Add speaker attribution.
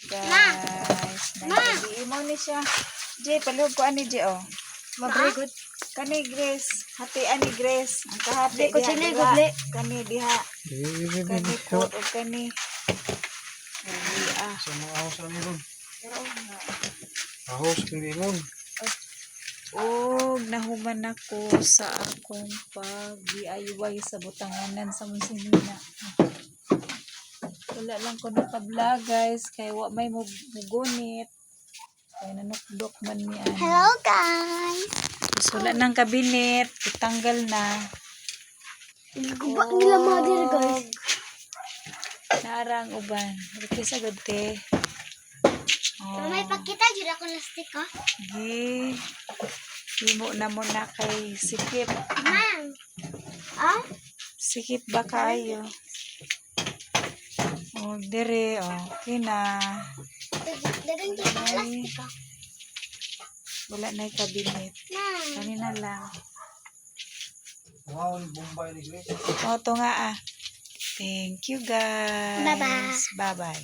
Speaker 1: guys. Nagdili mo ni siya. Jay, palihog ko ani Jay, oh.
Speaker 2: Mabrigod.
Speaker 1: Kani Grace. Hati ani Grace. Ang kahati
Speaker 2: Di ko
Speaker 1: diha.
Speaker 2: sila
Speaker 1: diha.
Speaker 2: gudli.
Speaker 1: Kani diha. Kani po o kani.
Speaker 3: Sa mga ahos ang iron.
Speaker 1: Pero nga.
Speaker 3: Ahos, hindi mo.
Speaker 1: Og nahuman ako sa akong pag-DIY sa butanganan sa Musinina. Wala lang ko naka-vlog guys kay wa may mugunit. Kay nanukdok man ni ano.
Speaker 2: Hello guys.
Speaker 1: Wala nang kabinet, itanggal na.
Speaker 2: Guba nila mother guys.
Speaker 1: Narang uban. Riti sa gute.
Speaker 2: May pakita jud ako lastik ko.
Speaker 1: Gi. Himo na mo na kay sikip.
Speaker 2: Mang. Ah?
Speaker 1: Sikip ba kayo? O, dire, okay na.
Speaker 2: Dagan jud ako lastik ko.
Speaker 1: Wala na yung kabinet.
Speaker 2: Mang.
Speaker 1: Kanina lang.
Speaker 3: Wow, Bombay ni Grace.
Speaker 1: O, ito nga ah. Thank you guys.
Speaker 2: Bye-bye.
Speaker 1: Bye-bye.